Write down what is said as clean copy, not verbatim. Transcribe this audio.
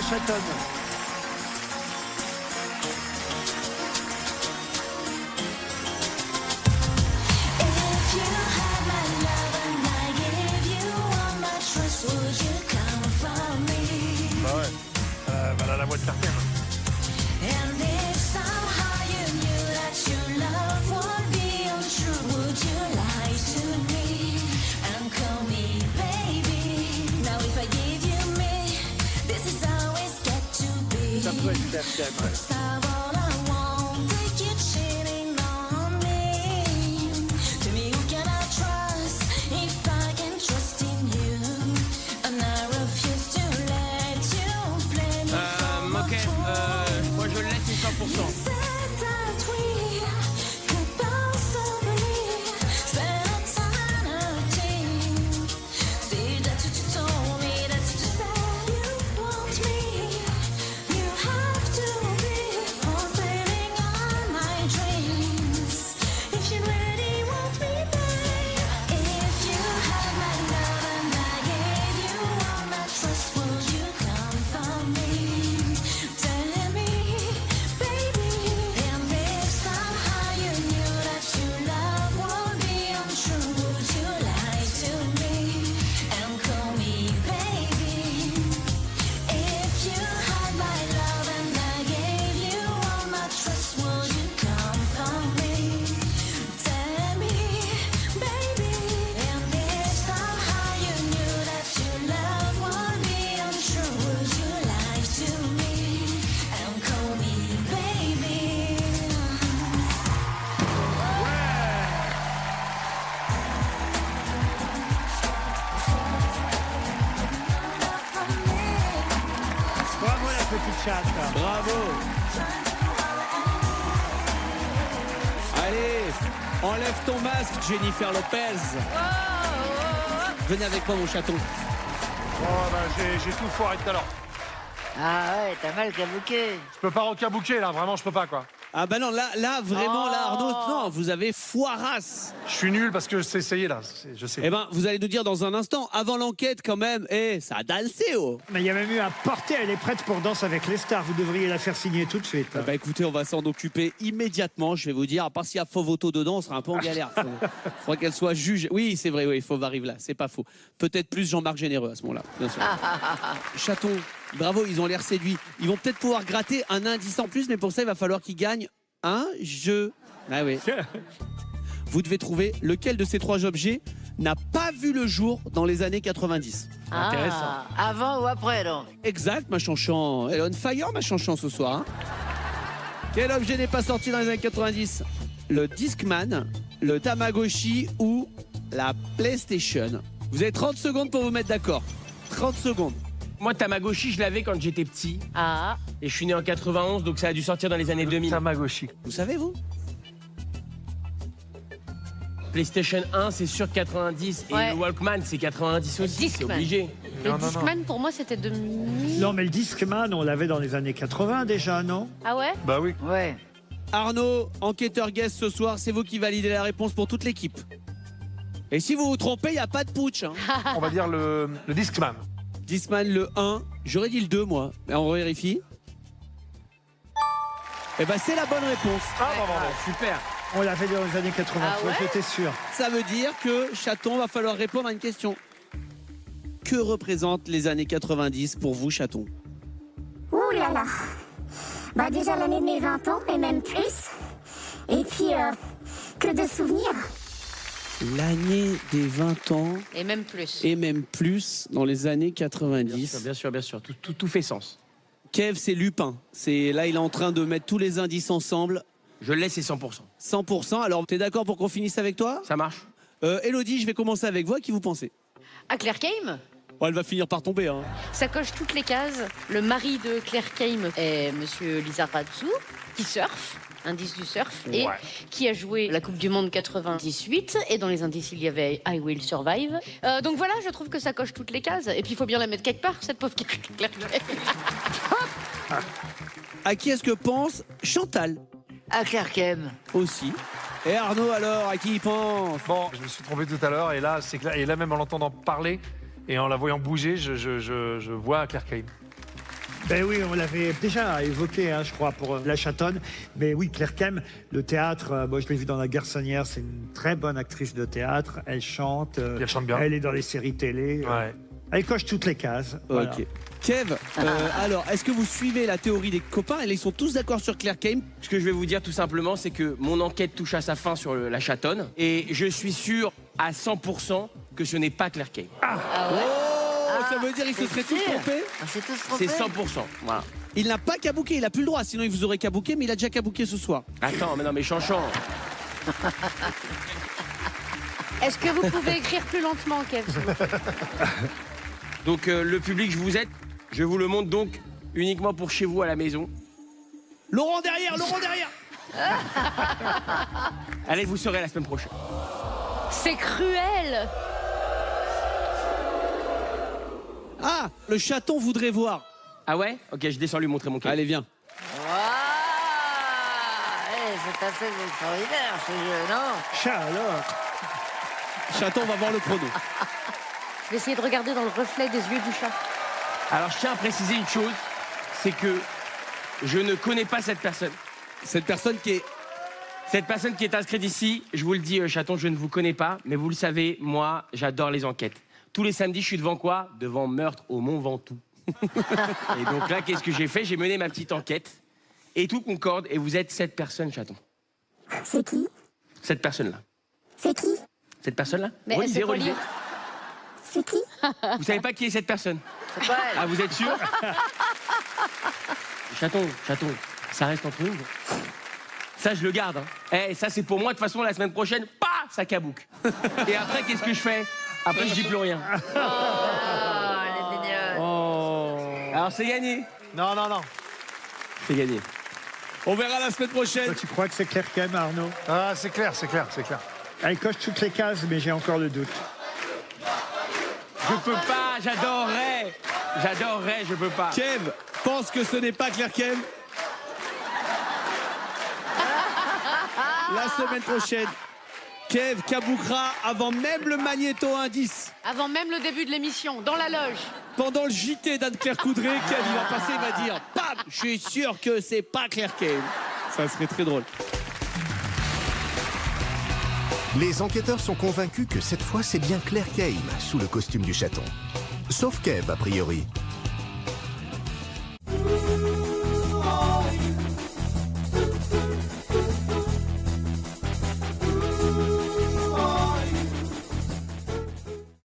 Léa Chatonne. Bah ouais, voilà la voix de certaines. Ça peut être certaine, ouais. Ok, moi je le laisse 100%. Bravo la petite chatte. Bravo. Allez, enlève ton masque, Jennifer Lopez. Venez avec moi, mon chaton. Oh bah j'ai tout foiré tout à l'heure. Ah ouais, t'as mal cabouqué. Je peux pas recabouquer là, vraiment je peux pas quoi. Ah bah non, là vraiment, là Arnaud, Oh. non, vous avez foirasse. Je suis nul parce que c'est essayé là, je sais. Eh ben, vous allez nous dire dans un instant, avant l'enquête quand même, ça a dansé, oh. Mais il y a même eu un porté, elle est prête pour Danse avec les stars. Vous devriez la faire signer tout de suite. Bah écoutez, on va s'en occuper immédiatement, je vais vous dire. À part s'il y a faux voto dedans, on sera un peu en galère. Faudra qu'elle soit juge. Oui, c'est vrai, oui, Fauve arrive là, c'est pas faux. Peut-être plus Jean-Marc Généreux à ce moment-là, bien sûr. Chaton, bravo, ils ont l'air séduits. Ils vont peut-être pouvoir gratter un indice en plus, mais pour ça, il va falloir qu'ils gagnent un jeu. Ah oui. Vous devez trouver lequel de ces trois objets n'a pas vu le jour dans les années 90. Ah, avant ou après donc? Exact, ma chanchan. Elle est on fire, ma chanchan, ce soir. Hein. Quel objet n'est pas sorti dans les années 90? Le Discman, le Tamagotchi ou la PlayStation. Vous avez 30 secondes pour vous mettre d'accord. 30 secondes. Moi, Tamagotchi, je l'avais quand j'étais petit. Ah, Et je suis né en 91, donc ça a dû sortir dans les années 2000. Tamagotchi. Vous savez, vous? PlayStation 1, c'est sûr 90. Et Ouais. le Walkman, c'est 90 aussi. C'est Discman. obligé. Le Non, non, Discman, pour moi, c'était 2000. Non, mais le Discman, on l'avait dans les années 80 déjà, non? Ah ouais? Bah oui. ouais. Arnaud, enquêteur guest ce soir, c'est vous qui validez la réponse pour toute l'équipe. Et si vous vous trompez, il n'y a pas de putsch. Hein. On va dire le Discman. Discman, le 1. J'aurais dit le 2, moi. Mais on vérifie. Eh ben, c'est la bonne réponse. Ah bah bravo. Super. On l'avait dans les années 80, Ah ouais j'étais sûr. Ça veut dire que, chaton, va falloir répondre à une question. Que représentent les années 90 pour vous, chaton? Ouh là là. Bah déjà l'année de mes 20 ans et même plus. Et puis que de souvenirs. L'année des 20 ans Et même plus. et même plus dans les années 90. Bien sûr, bien sûr. Tout fait sens. Kev, c'est Lupin. Là, il est en train de mettre tous les indices ensemble. Je le laisse, c'est 100%. 100%. Alors, t'es d'accord pour qu'on finisse avec toi? Ça marche? Elodie, je vais commencer avec vous. À qui vous pensez? À Claire Kame, Oh, elle va finir par tomber. Hein. ça coche toutes les cases. Le mari de Claire Kame est Monsieur Lizarazu, qui surfe, indice du surf, et qui a joué la Coupe du Monde 98. Et dans les indices, il y avait I Will Survive. Donc voilà, je trouve que ça coche toutes les cases. Et puis il faut bien la mettre quelque part, cette pauvre Claire Kame. À qui est-ce que pense Chantal? À Claire Kem. Aussi. Et Arnaud, alors, à qui il pense? Bon, je me suis trompé tout à l'heure et là c'est clair. Et là même en l'entendant parler et en la voyant bouger, je vois Claire Kane. Ben oui, on l'avait déjà évoqué, hein, je crois, pour La Chatonne. Mais oui, Claire Kem, le théâtre, moi je l'ai vu dans La Garçonnière, c'est une très bonne actrice de théâtre. Elle chante. Elle chante bien. Elle est dans les séries télé. Ouais. Elle coche toutes les cases. Voilà. Ok. Kev, alors, est-ce que vous suivez la théorie des copains? Ils sont tous d'accord sur Claire Kem. Ce que je vais vous dire tout simplement, c'est que mon enquête touche à sa fin sur La Chatonne. Et je suis sûr à 100% que ce n'est pas Claire Kem. Ça veut dire qu'ils se seraient tous trompés? On s'est tous trompés. C'est 100%. Voilà. Il n'a pas kabouké, il a plus le droit, sinon il vous aurait kabouké, mais il a déjà kabouké ce soir. Attends, mais non, mais Chanchon. Est-ce que vous pouvez écrire plus lentement, Kev? Donc le public, je vous aide. Je vous le montre donc uniquement pour chez vous à la maison. Laurent derrière, Laurent derrière. Allez, vous saurez la semaine prochaine. C'est cruel. Ah, le chaton voudrait voir. Ah ouais? Ok, je descends lui montrer mon cas. Allez, viens. Waouh, c'est assez extraordinaire ce jeu, non? Chat alors. Chaton, on va voir le chrono. Je vais essayer de regarder dans le reflet des yeux du chat. Alors je tiens à préciser une chose, c'est que je ne connais pas cette personne. Cette personne qui est... Cette personne qui est inscrite ici, je vous le dis, chaton, je ne vous connais pas, mais vous le savez, moi, j'adore les enquêtes. Tous les samedis, je suis devant quoi? Devant meurtre au Mont Ventoux. Et donc là, qu'est-ce que j'ai fait? J'ai mené ma petite enquête et tout concorde. Et vous êtes cette personne, chaton. C'est qui? Cette personne-là. C'est qui? Cette personne-là? Mais elle sait pas lire. C'est qui? Vous savez pas qui est cette personne? C'est pas elle. Ah, vous êtes sûr? Chaton, ça reste entre nous. Ça, je le garde. Hein. Eh, ça, c'est pour moi. De toute façon, la semaine prochaine, ça cabouque. Et après, qu'est-ce que je fais? Après, je dis plus rien. Oh, elle est mignonne. Alors, c'est gagné. Non. C'est gagné. On verra la semaine prochaine. Toi, tu crois que c'est Claire Kem, Arnaud? Ah, c'est clair. Elle coche toutes les cases, mais j'ai encore le doute. Je peux pas, j'adorerais, je peux pas. Kev pense que ce n'est pas Claire Kem. La semaine prochaine, Kev kaboukera avant même le magnéto indice. Avant même le début de l'émission, dans la loge. Pendant le JT d'Anne-Claire Coudray, Kev il va passer, il va dire bam, je suis sûr que c'est pas Claire Kem. Ça serait très drôle. Les enquêteurs sont convaincus que cette fois, c'est bien Claire Kem sous le costume du chaton. Sauf Kev, a priori.